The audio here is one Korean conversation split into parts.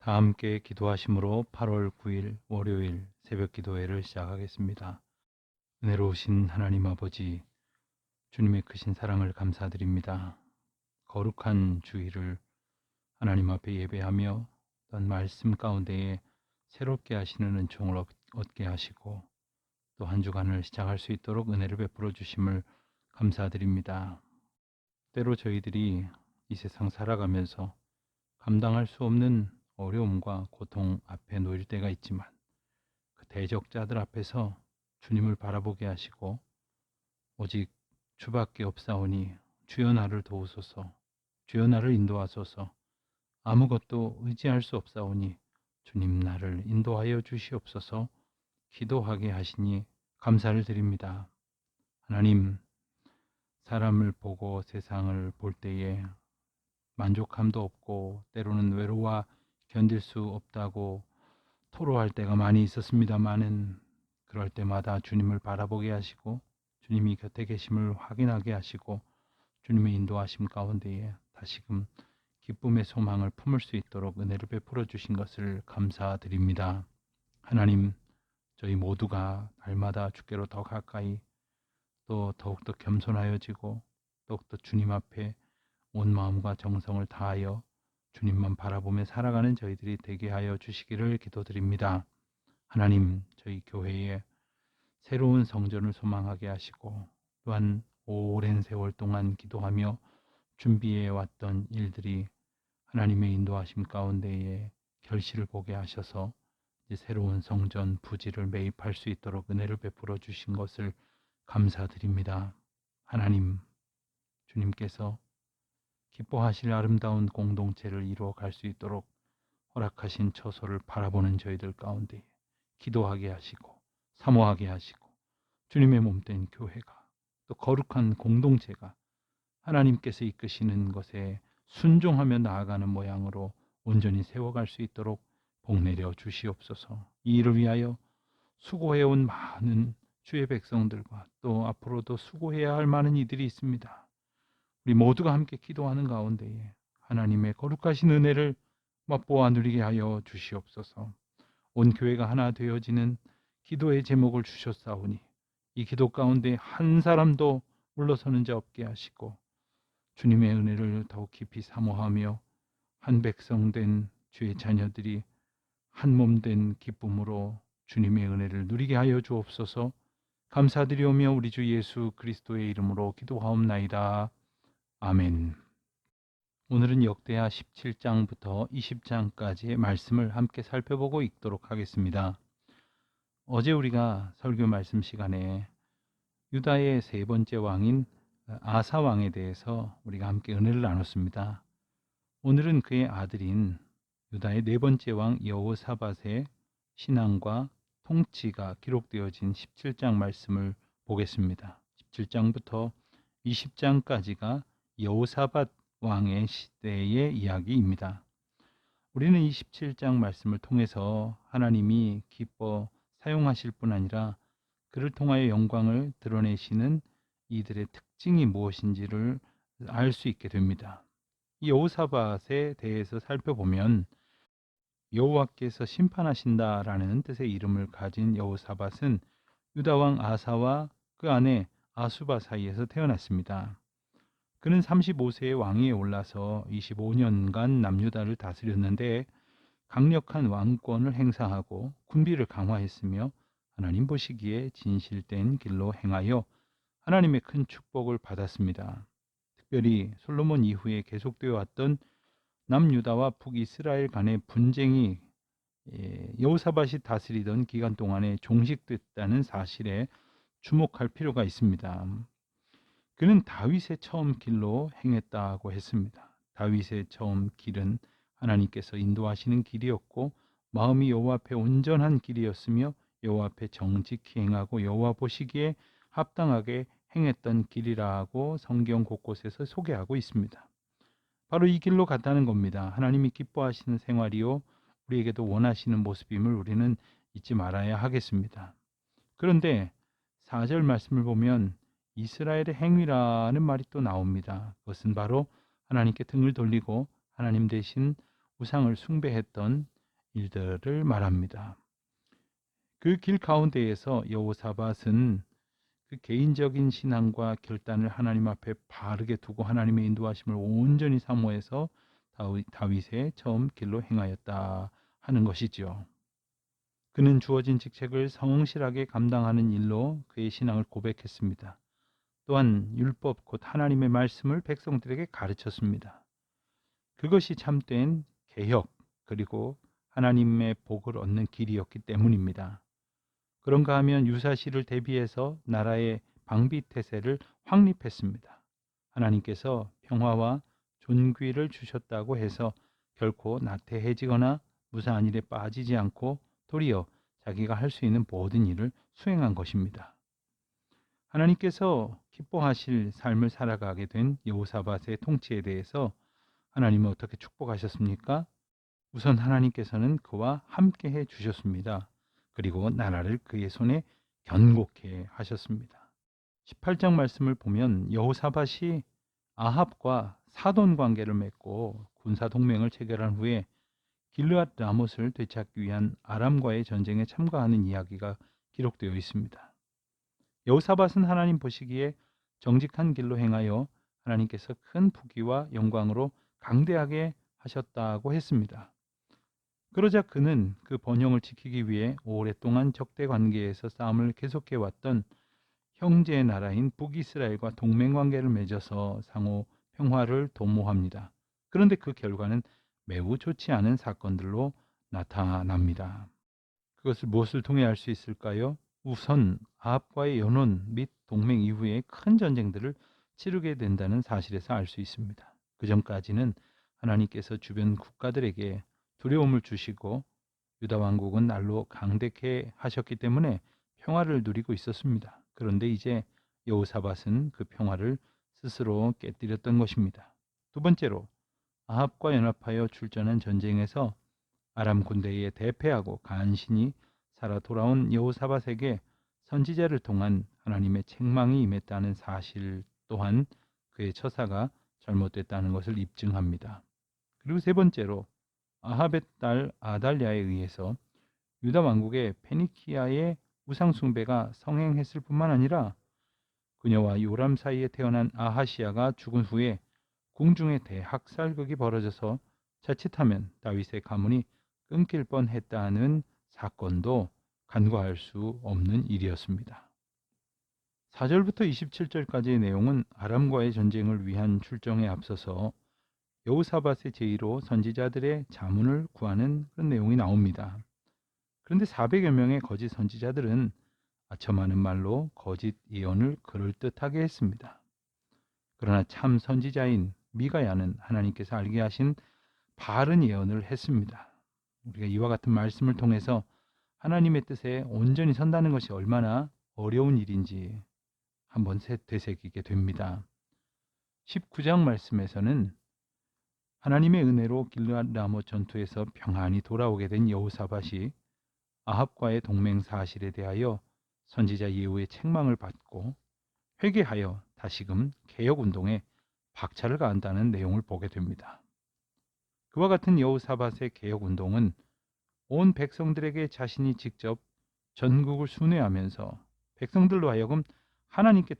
다 함께 기도하심으로 8월 9일 월요일 새벽 기도회를 시작하겠습니다. 은혜로우신 하나님 아버지, 주님의 크신 사랑을 감사드립니다. 거룩한 주일을 하나님 앞에 예배하며 어떤 말씀 가운데에 새롭게 하시는 은총을 얻게 하시고 또 한 주간을 시작할 수 있도록 은혜를 베풀어 주심을 감사드립니다. 때로 저희들이 이 세상 살아가면서 감당할 수 없는 어려움과 고통 앞에 놓일 때가 있지만 그 대적자들 앞에서 주님을 바라보게 하시고 오직 주밖에 없사오니 주여 나를 도우소서, 주여 나를 인도하소서, 아무것도 의지할 수 없사오니 주님 나를 인도하여 주시옵소서 기도하게 하시니 감사를 드립니다. 하나님, 사람을 보고 세상을 볼 때에 만족함도 없고 때로는 외로워 견딜 수 없다고 토로할 때가 많이 있었습니다마는 그럴 때마다 주님을 바라보게 하시고 주님이 곁에 계심을 확인하게 하시고 주님의 인도하심 가운데에 다시금 기쁨의 소망을 품을 수 있도록 은혜를 베풀어 주신 것을 감사드립니다. 하나님, 저희 모두가 날마다 주께로 더 가까이 또 더욱더 겸손하여지고 더욱더 주님 앞에 온 마음과 정성을 다하여 주님만 바라보며 살아가는 저희들이 되게 하여 주시기를 기도드립니다. 하나님, 저희 교회에 새로운 성전을 소망하게 하시고 또한 오랜 세월 동안 기도하며 준비해 왔던 일들이 하나님의 인도하심 가운데에 결실을 보게 하셔서 이제 새로운 성전 부지를 매입할 수 있도록 은혜를 베풀어 주신 것을 감사드립니다. 하나님, 주님께서 기뻐하실 아름다운 공동체를 이루어 갈 수 있도록 허락하신 처소를 바라보는 저희들 가운데 기도하게 하시고 사모하게 하시고 주님의 몸된 교회가 또 거룩한 공동체가 하나님께서 이끄시는 것에 순종하며 나아가는 모양으로 온전히 세워갈 수 있도록 복내려 주시옵소서. 이 일을 위하여 수고해온 많은 주의 백성들과 또 앞으로도 수고해야 할 많은 이들이 있습니다. 우리 모두가 함께 기도하는 가운데에 하나님의 거룩하신 은혜를 맛보아 누리게 하여 주시옵소서. 온 교회가 하나 되어지는 기도의 제목을 주셨사오니 이 기도 가운데 한 사람도 물러서는 자 없게 하시고 주님의 은혜를 더욱 깊이 사모하며 한 백성 된 주의 자녀들이 한 몸 된 기쁨으로 주님의 은혜를 누리게 하여 주옵소서. 감사드리오며 우리 주 예수 그리스도의 이름으로 기도하옵나이다. 아멘. 오늘은 역대하 17장부터 20장까지의 말씀을 함께 살펴보고 읽도록 하겠습니다. 어제 우리가 설교 말씀 시간에 유다의 세 번째 왕인 아사 왕에 대해서 우리가 함께 은혜를 나눴습니다. 오늘은 그의 아들인 유다의 네 번째 왕 여호사밧의 신앙과 통치가 기록되어진 17장 말씀을 보겠습니다. 17장부터 20장까지가 여호사밧 왕의 시대의 이야기입니다. 우리는 이 17장 말씀을 통해서 하나님이 기뻐 사용하실 뿐 아니라 그를 통하여 영광을 드러내시는 이들의 특징이 무엇인지를 알 수 있게 됩니다. 이 여호사밧에 대해서 살펴보면 여호와께서 심판하신다라는 뜻의 이름을 가진 여호사밧은 유다 왕 아사와 그 아내 아수바 사이에서 태어났습니다. 그는 35세의 왕위에 올라서 25년간 남유다를 다스렸는데 강력한 왕권을 행사하고 군비를 강화했으며 하나님 보시기에 진실된 길로 행하여 하나님의 큰 축복을 받았습니다. 특별히 솔로몬 이후에 계속되어 왔던 남유다와 북이스라엘 간의 분쟁이 여호사밧이 다스리던 기간 동안에 종식됐다는 사실에 주목할 필요가 있습니다. 그는 다윗의 처음 길로 행했다고 했습니다. 다윗의 처음 길은 하나님께서 인도하시는 길이었고 마음이 여호와 앞에 온전한 길이었으며 여호와 앞에 정직히 행하고 여호와 보시기에 합당하게 행했던 길이라고 성경 곳곳에서 소개하고 있습니다. 바로 이 길로 갔다는 겁니다. 하나님이 기뻐하시는 생활이요 우리에게도 원하시는 모습임을 우리는 잊지 말아야 하겠습니다. 그런데 4절 말씀을 보면 이스라엘의 행위라는 말이 또 나옵니다. 그것은 바로 하나님께 등을 돌리고 하나님 대신 우상을 숭배했던 일들을 말합니다. 그 길 가운데에서 여호사밧은 그 개인적인 신앙과 결단을 하나님 앞에 바르게 두고 하나님의 인도하심을 온전히 사모해서 다윗의 처음 길로 행하였다 하는 것이죠. 그는 주어진 직책을 성실하게 감당하는 일로 그의 신앙을 고백했습니다. 또한 율법 곧 하나님의 말씀을 백성들에게 가르쳤습니다. 그것이 참된 개혁 그리고 하나님의 복을 얻는 길이었기 때문입니다. 그런가 하면 유사시를 대비해서 나라의 방비태세를 확립했습니다. 하나님께서 평화와 존귀를 주셨다고 해서 결코 나태해지거나 무사한 일에 빠지지 않고 도리어 자기가 할 수 있는 모든 일을 수행한 것입니다. 하나님께서 기뻐하실 삶을 살아가게 된 여호사밧의 통치에 대해서 하나님은 어떻게 축복하셨습니까? 우선 하나님께서는 그와 함께 해 주셨습니다. 그리고 나라를 그의 손에 견고케 하셨습니다. 18장 말씀을 보면 여호사밧이 아합과 사돈 관계를 맺고 군사 동맹을 체결한 후에 길르앗 라못을 되찾기 위한 아람과의 전쟁에 참가하는 이야기가 기록되어 있습니다. 여호사밧은 하나님 보시기에 정직한 길로 행하여 하나님께서 큰 부귀와 영광으로 강대하게 하셨다고 했습니다. 그러자 그는 그 번영을 지키기 위해 오랫동안 적대 관계에서 싸움을 계속해 왔던 형제의 나라인 북이스라엘과 동맹 관계를 맺어서 상호 평화를 도모합니다. 그런데 그 결과는 매우 좋지 않은 사건들로 나타납니다. 그것을 무엇을 통해 알 수 있을까요? 우선 아합과의 연혼 및 동맹 이후에 큰 전쟁들을 치르게 된다는 사실에서 알 수 있습니다. 그 전까지는 하나님께서 주변 국가들에게 두려움을 주시고 유다 왕국은 날로 강대케 하셨기 때문에 평화를 누리고 있었습니다. 그런데 이제 여호사밧은 그 평화를 스스로 깨뜨렸던 것입니다. 두 번째로 아합과 연합하여 출전한 전쟁에서 아람 군대에 대패하고 간신히 살아 돌아온 여호사밧에게 선지자를 통한 하나님의 책망이 임했다는 사실 또한 그의 처사가 잘못됐다는 것을 입증합니다. 그리고 세 번째로 아합의 딸 아달랴에 의해서 유다 왕국의 페니키아의 우상 숭배가 성행했을 뿐만 아니라 그녀와 요람 사이에 태어난 아하시아가 죽은 후에 궁중의 대학살극이 벌어져서 자칫하면 다윗의 가문이 끊길 뻔했다는 사건도 간과할 수 없는 일이었습니다. 4절부터 27절까지의 내용은 아람과의 전쟁을 위한 출정에 앞서서 여호사밧의 제의로 선지자들의 자문을 구하는 그런 내용이 나옵니다. 그런데 400여 명의 거짓 선지자들은 아첨하는 말로 거짓 예언을 그럴듯하게 했습니다. 그러나 참 선지자인 미가야는 하나님께서 알게 하신 바른 예언을 했습니다. 우리가 이와 같은 말씀을 통해서 하나님의 뜻에 온전히 선다는 것이 얼마나 어려운 일인지 한번 되새기게 됩니다. 19장 말씀에서는 하나님의 은혜로 길르앗 라못 전투에서 평안히 돌아오게 된 여호사밧이 아합과의 동맹 사실에 대하여 선지자 예후의 책망을 받고 회개하여 다시금 개혁운동에 박차를 가한다는 내용을 보게 됩니다. 그와 같은 여호사밧의 개혁운동은 온 백성들에게 자신이 직접 전국을 순회하면서 백성들로 하여금 하나님께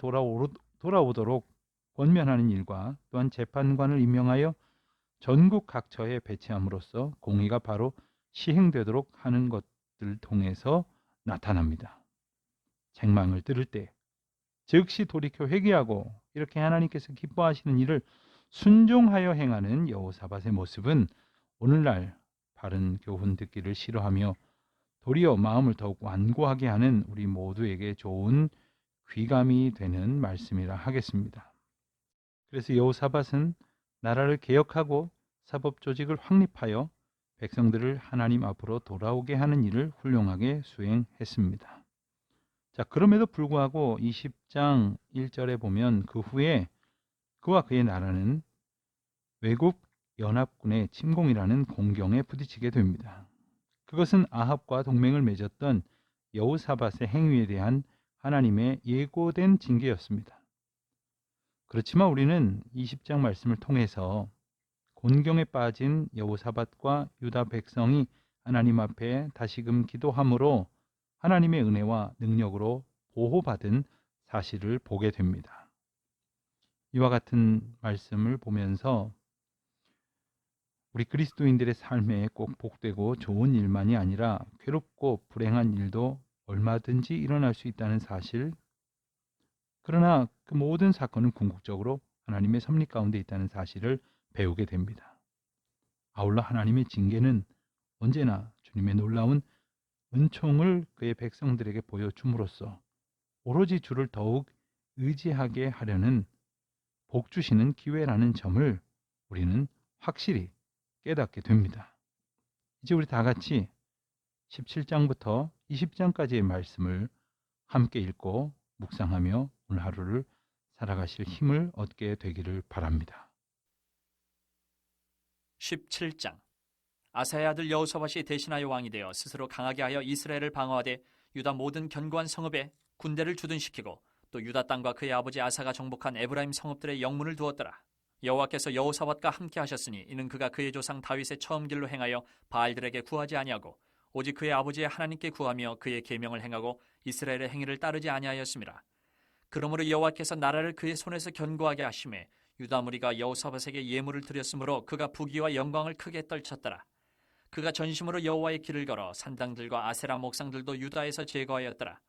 돌아오도록 권면하는 일과 또한 재판관을 임명하여 전국 각처에 배치함으로써 공의가 바로 시행되도록 하는 것들을 통해서 나타납니다. 책망을 들을 때 즉시 돌이켜 회개하고 이렇게 하나님께서 기뻐하시는 일을 순종하여 행하는 여호사밧의 모습은 오늘날 바른 교훈 듣기를 싫어하며 도리어 마음을 더욱 완고하게 하는 우리 모두에게 좋은 귀감이 되는 말씀이라 하겠습니다. 그래서 여호사밧은 나라를 개혁하고 사법 조직을 확립하여 백성들을 하나님 앞으로 돌아오게 하는 일을 훌륭하게 수행했습니다. 자, 그럼에도 불구하고 20장 1절에 보면 그 후에 그와 그의 나라는 외국 연합군의 침공이라는 공경에 부딪히게 됩니다. 그것은 아합과 동맹을 맺었던 여호사밧의 행위에 대한 하나님의 예고된 징계였습니다. 그렇지만 우리는 20장 말씀을 통해서 곤경에 빠진 여호사밧과 유다 백성이 하나님 앞에 다시금 기도함으로 하나님의 은혜와 능력으로 보호받은 사실을 보게 됩니다. 이와 같은 말씀을 보면서 우리 그리스도인들의 삶에 꼭 복되고 좋은 일만이 아니라 괴롭고 불행한 일도 얼마든지 일어날 수 있다는 사실, 그러나 그 모든 사건은 궁극적으로 하나님의 섭리 가운데 있다는 사실을 배우게 됩니다. 아울러 하나님의 징계는 언제나 주님의 놀라운 은총을 그의 백성들에게 보여줌으로써 오로지 주를 더욱 의지하게 하려는 복 주시는 기회라는 점을 우리는 확실히 깨닫게 됩니다. 이제 우리 다 같이 17장부터 20장까지의 말씀을 함께 읽고 묵상하며 오늘 하루를 살아가실 힘을 얻게 되기를 바랍니다. 17장. 아사의 아들 여호사밧이 대신하여 왕이 되어 스스로 강하게 하여 이스라엘을 방어하되 유다 모든 견고한 성읍에 군대를 주둔시키고 또 유다 땅과 그의 아버지 아사가 정복한 에브라임 성읍들의 영문을 두었더라. 여호와께서 여호사밧과 함께 하셨으니 이는 그가 그의 조상 다윗의 처음 길로 행하여 바알들에게 구하지 아니하고 오직 그의 아버지의 하나님께 구하며 그의 계명을 행하고 이스라엘의 행위를 따르지 아니하였음이라. 그러므로 여호와께서 나라를 그의 손에서 견고하게 하심에 유다 무리가 여호사밧에게 예물을 드렸으므로 그가 부귀와 영광을 크게 떨쳤더라. 그가 전심으로 여호와의 길을 걸어 산당들과 아세라 목상들도 유다에서 제거하였더라.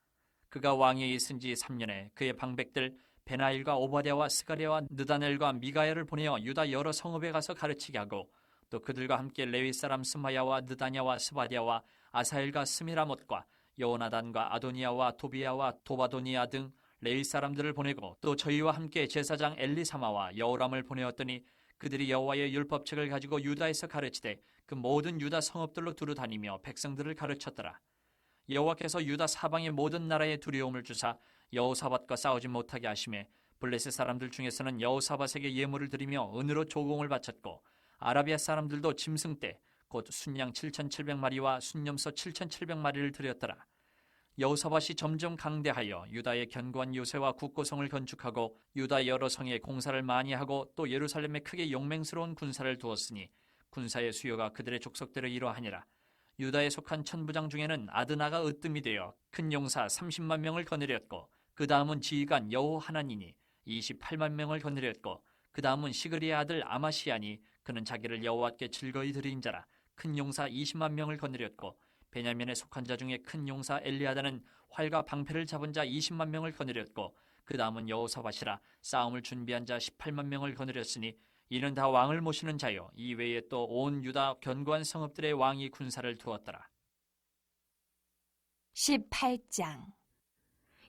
그가 왕위에 있은 지 3년에 그의 방백들 베나일과 오바댜와 스가랴와 느다넬과 미가야를 보내어 유다 여러 성읍에 가서 가르치게 하고 또 그들과 함께 레위 사람 스마야와 느다냐와 스바랴와 아사엘과 스미라못과 여호나단과 아도니아와 도비야와 도바도니아 등 레위 사람들을 보내고 또 저희와 함께 제사장 엘리사마와 여호람을 보내었더니 그들이 여호와의 율법책을 가지고 유다에서 가르치되 그 모든 유다 성읍들로 두루 다니며 백성들을 가르쳤더라. 여호와께서 유다 사방의 모든 나라에 두려움을 주사 여호사밧과 싸우지 못하게 하심에 블레셋 사람들 중에서는 여호사밧에게 예물을 드리며 은으로 조공을 바쳤고 아라비아 사람들도 짐승떼 곧 순양 7,700마리와 순염소 7,700마리를 드렸더라. 여호사밧이 점점 강대하여 유다의 견고한 요새와 국고성을 건축하고 유다 여러 성에 공사를 많이 하고 또 예루살렘에 크게 용맹스러운 군사를 두었으니 군사의 수요가 그들의 족속대로 이러하니라. 유다에 속한 천부장 중에는 아드나가 으뜸이 되어 큰 용사 30만 명을 거느렸고 그 다음은 지휘관 여호하나니니 28만 명을 거느렸고 그 다음은 시그리의 아들 아마시아니 그는 자기를 여호와께 즐거이 드린 자라 큰 용사 20만 명을 거느렸고 베냐민에 속한 자 중에 큰 용사 엘리아다는 활과 방패를 잡은 자 20만 명을 거느렸고 그 다음은 여호사밧이라 싸움을 준비한 자 18만 명을 거느렸으니 이는 다 왕을 모시는 자요 이 외에 또 온 유다 견고한 성읍들의 왕이 군사를 두었더라. 18장.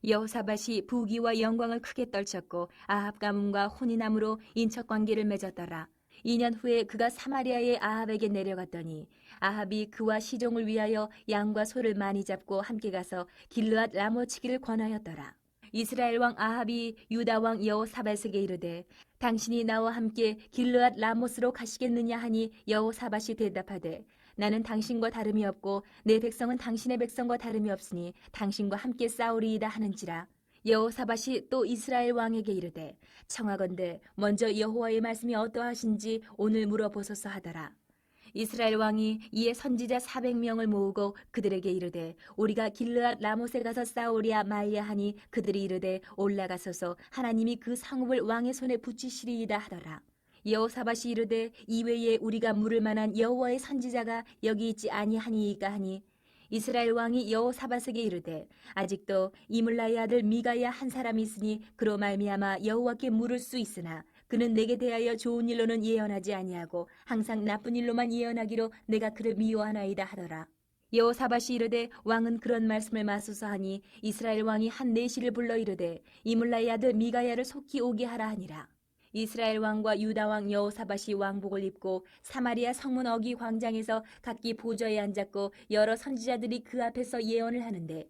여호사밧이 부귀와 영광을 크게 떨쳤고 아합 가문과 혼인함으로 인척 관계를 맺었더라. 2년 후에 그가 사마리아의 아합에게 내려갔더니 아합이 그와 시종을 위하여 양과 소를 많이 잡고 함께 가서 길르앗 라모치기를 권하였더라. 이스라엘 왕 아합이 유다 왕 여호사밧에게 이르되 당신이 나와 함께 길르앗 라모스로 가시겠느냐 하니 여호사밧이 대답하되 나는 당신과 다름이 없고 내 백성은 당신의 백성과 다름이 없으니 당신과 함께 싸우리이다 하는지라. 여호사밧이 또 이스라엘 왕에게 이르되 청하건대 먼저 여호와의 말씀이 어떠하신지 오늘 물어보소서 하더라. 이스라엘 왕이 이에 선지자 400명을 모으고 그들에게 이르되 우리가 길르앗 라못에 가서 싸우랴 말랴 하니 그들이 이르되 올라가소서 하나님이 그 성읍을 왕의 손에 붙이시리이다 하더라. 여호사밧이 이르되 이외에 우리가 물을 만한 여호와의 선지자가 여기 있지 아니하니이까 하니 이스라엘 왕이 여호사밧에게 이르되 아직도 이물라의 아들 미가야 한 사람이 있으니 그로 말미암아 여호와께 물을 수 있으나 그는 내게 대하여 좋은 일로는 예언하지 아니하고 항상 나쁜 일로만 예언하기로 내가 그를 미워하나이다 하더라. 여호사밧이 이르되 왕은 그런 말씀을 마소서 하니 이스라엘 왕이 한 내시를 불러 이르되 이물라의 아들 미가야를 속히 오게 하라 하니라. 이스라엘 왕과 유다 왕 여호사밧이 왕복을 입고 사마리아 성문 어기 광장에서 각기 보좌에 앉았고 여러 선지자들이 그 앞에서 예언을 하는데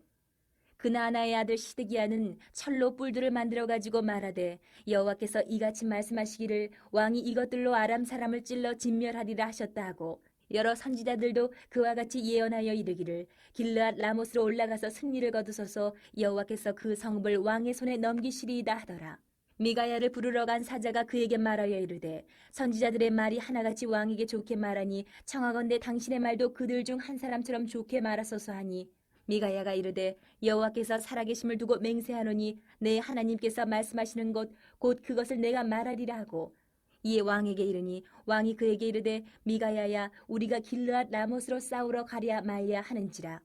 그나아나의 아들 시드기야는 철로 뿔들을 만들어 가지고 말하되 여호와께서 이같이 말씀하시기를 왕이 이것들로 아람 사람을 찔러 진멸하리라 하셨다 하고 여러 선지자들도 그와 같이 예언하여 이르기를 길르앗 라못으로 올라가서 승리를 거두소서 여호와께서 그 성읍을 왕의 손에 넘기시리이다 하더라. 미가야를 부르러 간 사자가 그에게 말하여 이르되 선지자들의 말이 하나같이 왕에게 좋게 말하니 청하건대 당신의 말도 그들 중 한 사람처럼 좋게 말하소서 하니 미가야가 이르되 여호와께서 살아계심을 두고 맹세하노니 내 하나님께서 말씀하시는 것 곧 그것을 내가 말하리라 하고 이에 왕에게 이르니 왕이 그에게 이르되 미가야야 우리가 길르앗 라못으로 싸우러 가랴 말랴 하는지라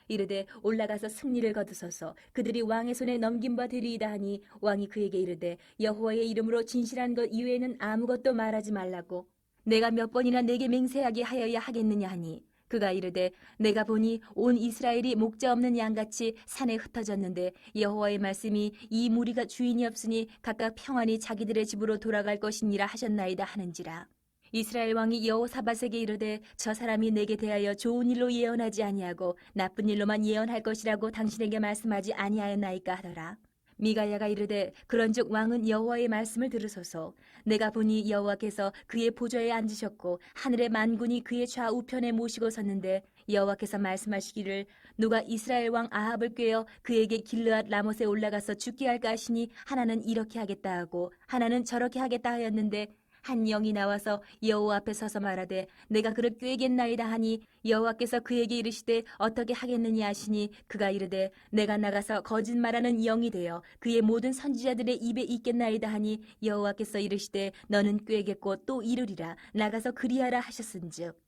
이르되 올라가서 승리를 거두소서 그들이 왕의 손에 넘긴 바 되리이다 하니 왕이 그에게 이르되 여호와의 이름으로 진실한 것 이외에는 아무것도 말하지 말라고 내가 몇 번이나 내게 맹세하게 하여야 하겠느냐 하니 그가 이르되 내가 보니 온 이스라엘이 목자 없는 양같이 산에 흩어졌는데 여호와의 말씀이 이 무리가 주인이 없으니 각각 평안히 자기들의 집으로 돌아갈 것이니라 하셨나이다 하는지라 이스라엘 왕이 여호사밧에게 이르되 저 사람이 내게 대하여 좋은 일로 예언하지 아니하고 나쁜 일로만 예언할 것이라고 당신에게 말씀하지 아니하였나이까 하더라. 미가야가 이르되 그런즉 왕은 여호와의 말씀을 들으소서 내가 보니 여호와께서 그의 보좌에 앉으셨고 하늘의 만군이 그의 좌우편에 모시고 섰는데 여호와께서 말씀하시기를 누가 이스라엘 왕 아합을 꾀어 그에게 길르앗 라못에 올라가서 죽게 할까 하시니 하나는 이렇게 하겠다 하고 하나는 저렇게 하겠다 하였는데 한 영이 나와서 여호와 앞에 서서 말하되 내가 그를 꾀겠나이다 하니 여호와께서 그에게 이르시되 어떻게 하겠느냐 하시니 그가 이르되 내가 나가서 거짓말하는 영이 되어 그의 모든 선지자들의 입에 있겠나이다 하니 여호와께서 이르시되 너는 꾀겠고 또 이르리라 나가서 그리하라 하셨은즉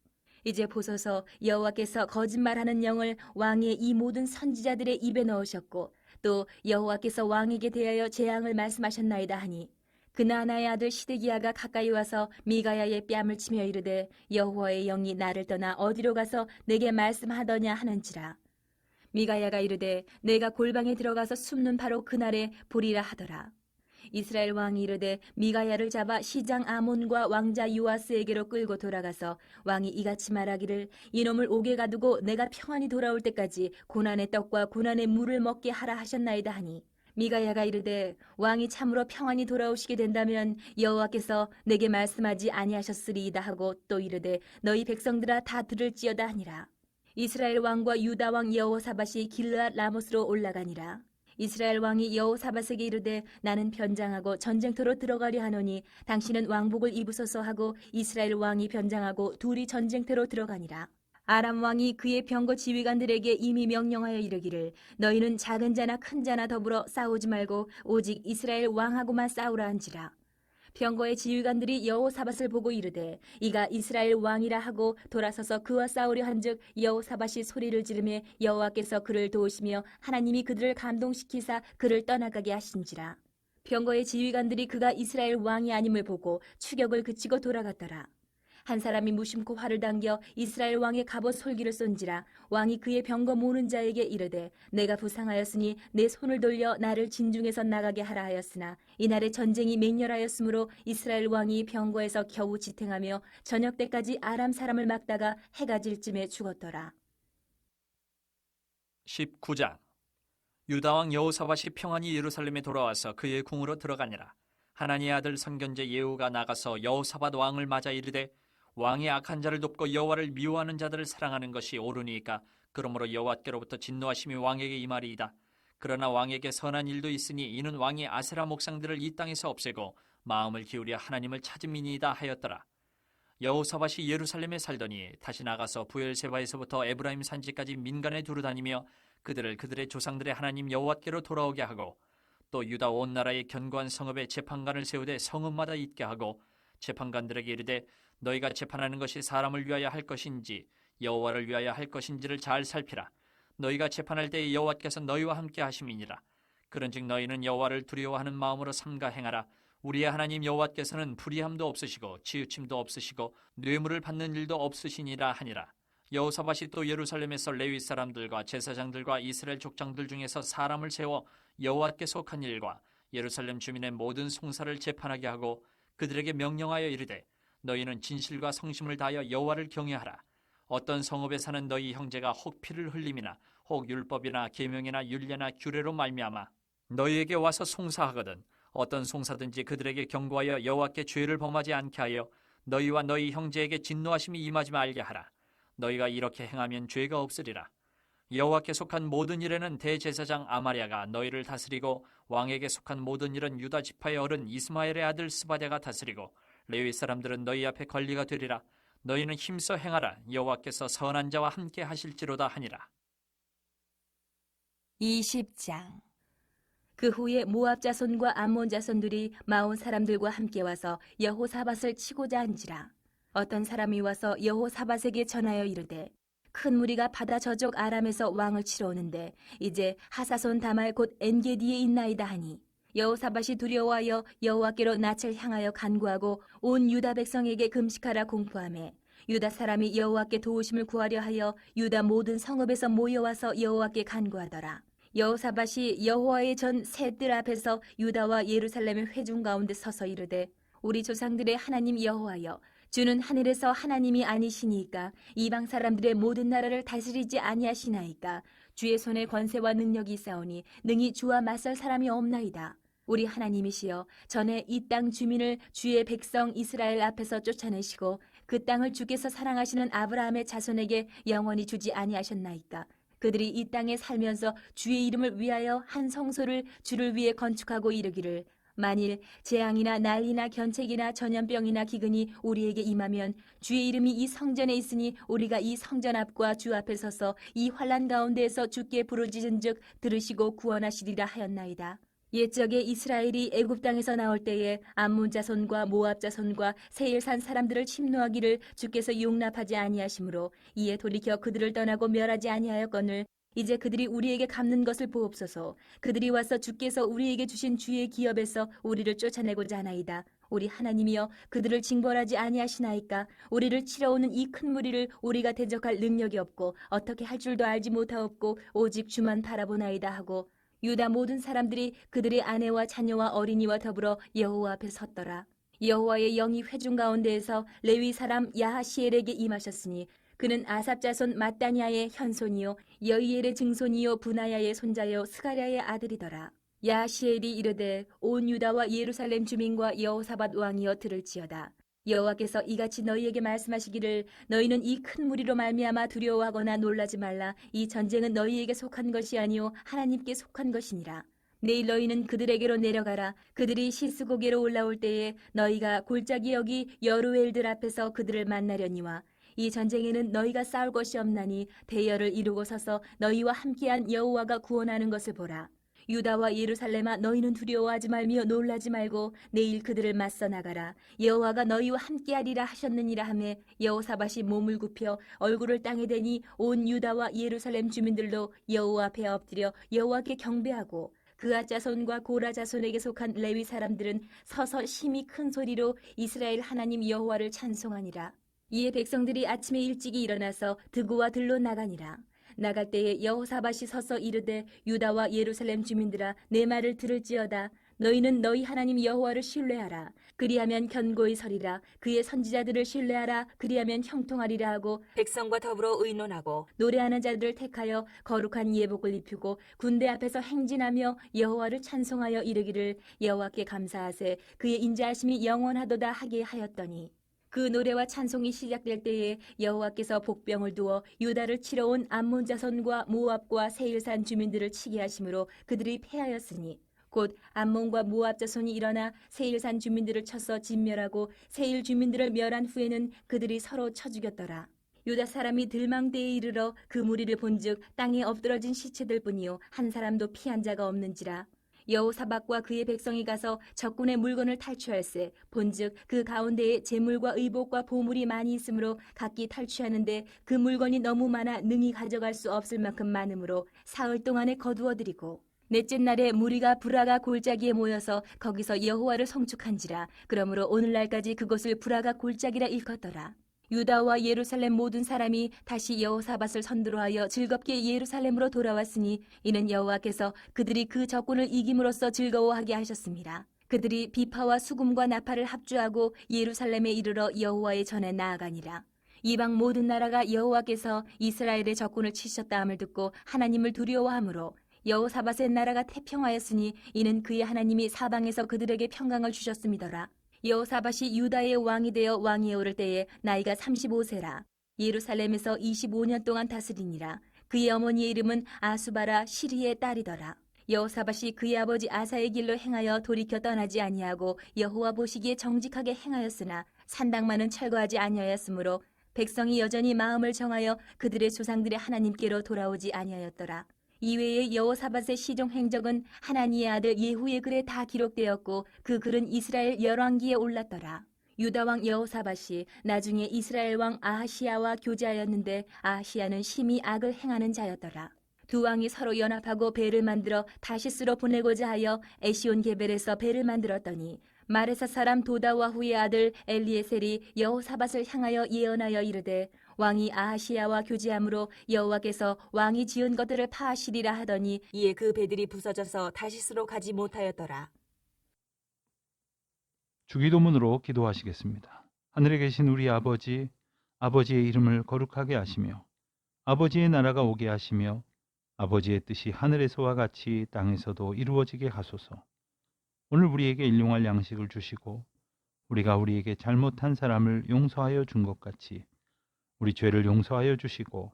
이제 보소서 여호와께서 거짓말하는 영을 왕의 이 모든 선지자들의 입에 넣으셨고 또 여호와께서 왕에게 대하여 재앙을 말씀하셨나이다 하니 그나나의 아들 시드기야가 가까이 와서 미가야의 뺨을 치며 이르되 여호와의 영이 나를 떠나 어디로 가서 내게 말씀하더냐 하는지라 미가야가 이르되 내가 골방에 들어가서 숨는 바로 그날에 보리라 하더라 이스라엘 왕이 이르되 미가야를 잡아 시장 아몬과 왕자 요아스에게로 끌고 돌아가서 왕이 이같이 말하기를 이놈을 옥에 가두고 내가 평안히 돌아올 때까지 고난의 떡과 고난의 물을 먹게 하라 하셨나이다 하니 미가야가 이르되 왕이 참으로 평안히 돌아오시게 된다면 여호와께서 내게 말씀하지 아니하셨으리이다 하고 또 이르되 너희 백성들아 다 들을지어다 하니라 이스라엘 왕과 유다 왕 여호사밧이 길르앗 라못으로 올라가니라 이스라엘 왕이 여호사밧에게 이르되 나는 변장하고 전쟁터로 들어가려 하노니 당신은 왕복을 입으소서 하고 이스라엘 왕이 변장하고 둘이 전쟁터로 들어가니라 아람 왕이 그의 병거 지휘관들에게 이미 명령하여 이르기를 너희는 작은 자나 큰 자나 더불어 싸우지 말고 오직 이스라엘 왕하고만 싸우라 한지라 병거의 지휘관들이 여호사밧을 보고 이르되 이가 이스라엘 왕이라 하고 돌아서서 그와 싸우려 한즉 여호사밧이 소리를 지르매 여호와께서 그를 도우시며 하나님이 그들을 감동시키사 그를 떠나가게 하신지라 병거의 지휘관들이 그가 이스라엘 왕이 아님을 보고 추격을 그치고 돌아갔더라 한 사람이 무심코 활을 당겨 이스라엘 왕의 갑옷 솔기를 쏜지라 왕이 그의 병거 모는 자에게 이르되 내가 부상하였으니 내 손을 돌려 나를 진중에서 나가게 하라 하였으나 이날에 전쟁이 맹렬하였으므로 이스라엘 왕이 병거에서 겨우 지탱하며 저녁 때까지 아람 사람을 막다가 해가 질 쯤에 죽었더라. 19장 유다 왕 여호사밧이 평안히 예루살렘에 돌아와서 그의 궁으로 들어가니라. 하나니의 아들 선견제 예후가 나가서 여호사밧 왕을 맞아 이르되 왕이 악한 자를 돕고 여호와를 미워하는 자들을 사랑하는 것이 옳으니까 그러므로 여호와께로부터 진노하심이 왕에게 임하리이다. 그러나 왕에게 선한 일도 있으니 이는 왕이 아세라 목상들을 이 땅에서 없애고 마음을 기울여 하나님을 찾음이니이다 하였더라. 여호사밧이 예루살렘에 살더니 다시 나가서 부엘세바에서부터 에브라임 산지까지 민간에 두루다니며 그들을 그들의 조상들의 하나님 여호와께로 돌아오게 하고 또 유다 온 나라의 견고한 성읍에 재판관을 세우되 성읍마다 있게 하고 재판관들에게 이르되 너희가 재판하는 것이 사람을 위하여 할 것인지 여호와를 위하여 할 것인지를 잘 살피라. 너희가 재판할 때에 여호와께서 너희와 함께 하심이니라. 그런즉 너희는 여호와를 두려워하는 마음으로 삼가 행하라. 우리의 하나님 여호와께서는 불의함도 없으시고 치우침도 없으시고 뇌물을 받는 일도 없으시니라 하니라. 여호사밧이 또 예루살렘에서 레위 사람들과 제사장들과 이스라엘 족장들 중에서 사람을 세워 여호와께 속한 일과 예루살렘 주민의 모든 송사를 재판하게 하고 그들에게 명령하여 이르되 너희는 진실과 성심을 다하여 여호와를 경외하라. 어떤 성읍에 사는 너희 형제가 혹 피를 흘림이나 혹 율법이나 계명이나 율례나 규례로 말미암아 너희에게 와서 송사하거든 어떤 송사든지 그들에게 경고하여 여호와께 죄를 범하지 않게 하여 너희와 너희 형제에게 진노하심이 임하지 말게 하라. 너희가 이렇게 행하면 죄가 없으리라. 여호와께 속한 모든 일에는 대제사장 아마랴가 너희를 다스리고 왕에게 속한 모든 일은 유다 지파의 어른 이스마엘의 아들 스바랴가 다스리고 레위 사람들은 너희 앞에 관리가 되리라. 너희는 힘써 행하라. 여호와께서 선한 자와 함께 하실지로다 하니라. 20장. 그 후에 모압 자손과 암몬 자손들이 마온 사람들과 함께 와서 여호사밧을 치고자 한지라. 어떤 사람이 와서 여호사밧에게 전하여 이르되 큰 무리가 바다 저쪽 아람에서 왕을 치러 오는데 이제 하사손 다말 곧 엔게디에 있나이다 하니 여호사밧이 두려워하여 여호와께로 낯을 향하여 간구하고 온 유다 백성에게 금식하라 공포하매 유다 사람이 여호와께 도우심을 구하려 하여 유다 모든 성읍에서 모여와서 여호와께 간구하더라. 여호사밧이 여호와의 전 새 뜰 앞에서 유다와 예루살렘의 회중 가운데 서서 이르되 우리 조상들의 하나님 여호와여 주는 하늘에서 하나님이 아니시니까 이방 사람들의 모든 나라를 다스리지 아니하시나이까 주의 손에 권세와 능력이 있사오니 능히 주와 맞설 사람이 없나이다. 우리 하나님이시여 전에 이 땅 주민을 주의 백성 이스라엘 앞에서 쫓아내시고 그 땅을 주께서 사랑하시는 아브라함의 자손에게 영원히 주지 아니하셨나이까. 그들이 이 땅에 살면서 주의 이름을 위하여 한 성소를 주를 위해 건축하고 이르기를 만일 재앙이나 난리나 견책이나 전염병이나 기근이 우리에게 임하면 주의 이름이 이 성전에 있으니 우리가 이 성전 앞과 주 앞에 서서 이 환난 가운데에서 주께 부르짖은즉 들으시고 구원하시리라 하였나이다. 옛적에 이스라엘이 애굽 땅에서 나올 때에 암몬 자손과 모압 자손과 세일산 사람들을 침노하기를 주께서 용납하지 아니하시므로 이에 돌이켜 그들을 떠나고 멸하지 아니하였거늘 이제 그들이 우리에게 갚는 것을 보옵소서. 그들이 와서 주께서 우리에게 주신 주의 기업에서 우리를 쫓아내고자 하나이다. 우리 하나님이여 그들을 징벌하지 아니하시나이까. 우리를 치러오는 이 큰 무리를 우리가 대적할 능력이 없고 어떻게 할 줄도 알지 못하옵고 오직 주만 바라보나이다 하고 유다 모든 사람들이 그들의 아내와 자녀와 어린이와 더불어 여호와 앞에 섰더라. 여호와의 영이 회중 가운데에서 레위 사람 야하시엘에게 임하셨으니 그는 아삽 자손 마따니아의 현손이요 여이엘의 증손이요 분하야의 손자요 스가랴의 아들이더라. 야하시엘이 이르되 온 유다와 예루살렘 주민과 여호사밧 왕이여 들을지어다. 여호와께서 이같이 너희에게 말씀하시기를 너희는 이 큰 무리로 말미암아 두려워하거나 놀라지 말라. 이 전쟁은 너희에게 속한 것이 아니요 하나님께 속한 것이니라. 내일 너희는 그들에게로 내려가라. 그들이 시스고게로 올라올 때에 너희가 골짜기 여기 여루엘들 앞에서 그들을 만나려니와 이 전쟁에는 너희가 싸울 것이 없나니 대열을 이루고 서서 너희와 함께한 여호와가 구원하는 것을 보라. 유다와 예루살렘아 너희는 두려워하지 말며 놀라지 말고 내일 그들을 맞서 나가라. 여호와가 너희와 함께하리라 하셨느니라 하매 여호사밧이 몸을 굽혀 얼굴을 땅에 대니 온 유다와 예루살렘 주민들도 여호와 앞에 엎드려 여호와께 경배하고 그앗 자손과 고라 자손에게 속한 레위 사람들은 서서 심히 큰 소리로 이스라엘 하나님 여호와를 찬송하니라. 이에 백성들이 아침에 일찍이 일어나서 드고와 들로 나가니라. 나갈 때에 여호사밧이 서서 이르되 유다와 예루살렘 주민들아 내 말을 들을지어다. 너희는 너희 하나님 여호와를 신뢰하라. 그리하면 견고히 서리라. 그의 선지자들을 신뢰하라. 그리하면 형통하리라 하고 백성과 더불어 의논하고 노래하는 자들을 택하여 거룩한 예복을 입히고 군대 앞에서 행진하며 여호와를 찬송하여 이르기를 여호와께 감사하세 그의 인자하심이 영원하도다 하게 하였더니 그 노래와 찬송이 시작될 때에 여호와께서 복병을 두어 유다를 치러 온 암몬 자손과 모압과 세일산 주민들을 치게 하심으로 그들이 패하였으니 곧 암몬과 모압 자손이 일어나 세일산 주민들을 쳐서 진멸하고 세일 주민들을 멸한 후에는 그들이 서로 쳐 죽였더라. 유다 사람이 들망대에 이르러 그 무리를 본즉 땅에 엎드러진 시체들뿐이요 한 사람도 피한 자가 없는지라. 여호사밧과 그의 백성이 가서 적군의 물건을 탈취할세 본즉 그 가운데에 재물과 의복과 보물이 많이 있으므로 각기 탈취하는데 그 물건이 너무 많아 능히 가져갈 수 없을 만큼 많으므로 사흘 동안에 거두어들이고 넷째 날에 무리가 브라가 골짜기에 모여서 거기서 여호와를 송축한지라. 그러므로 오늘날까지 그곳을 브라가 골짜기라 일컫더라. 유다와 예루살렘 모든 사람이 다시 여호사밧을 선두로하여 즐겁게 예루살렘으로 돌아왔으니 이는 여호와께서 그들이 그 적군을 이김으로써 즐거워하게 하셨습니다. 그들이 비파와 수금과 나팔을 합주하고 예루살렘에 이르러 여호와의 전에 나아가니라. 이방 모든 나라가 여호와께서 이스라엘의 적군을 치셨다함을 듣고 하나님을 두려워하므로 여호사밧의 나라가 태평하였으니 이는 그의 하나님이 사방에서 그들에게 평강을 주셨음이더라. 여호사밧이 유다의 왕이 되어 왕위에 오를 때에 나이가 35세라. 예루살렘에서 25년 동안 다스리니라. 그의 어머니의 이름은 아수바라 시리의 딸이더라. 여호사밧이 그의 아버지 아사의 길로 행하여 돌이켜 떠나지 아니하고 여호와 보시기에 정직하게 행하였으나 산당만은 철거하지 아니하였으므로 백성이 여전히 마음을 정하여 그들의 조상들의 하나님께로 돌아오지 아니하였더라. 이외에 여호사밧의 시종 행적은 하나니의 아들 예후의 글에 다 기록되었고 그 글은 이스라엘 열왕기에 올랐더라. 유다 왕 여호사밧이 나중에 이스라엘 왕 아하시야와 교제하였는데 아하시야는 심히 악을 행하는 자였더라. 두 왕이 서로 연합하고 배를 만들어 다시스로 보내고자 하여 에시온 게벨에서 배를 만들었더니 마레사 사람 도다와후의 아들 엘리에셀이 여호사밧을 향하여 예언하여 이르되 왕이 아하시야와 교제함으로 여호와께서 왕이 지은 것들을 파하시리라 하더니 이에 그 배들이 부서져서 다시스로 가지 못하였더라. 주기도문으로 기도하시겠습니다. 하늘에 계신 우리 아버지, 아버지의 이름을 거룩하게 하시며 아버지의 나라가 오게 하시며 아버지의 뜻이 하늘에서와 같이 땅에서도 이루어지게 하소서. 오늘 우리에게 일용할 양식을 주시고 우리가 우리에게 잘못한 사람을 용서하여 준 것 같이 우리 죄를 용서하여 주시고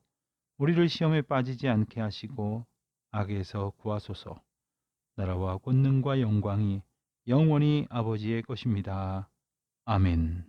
우리를 시험에 빠지지 않게 하시고 악에서 구하소서. 나라와 권능과 영광이 영원히 아버지의 것입니다. 아멘.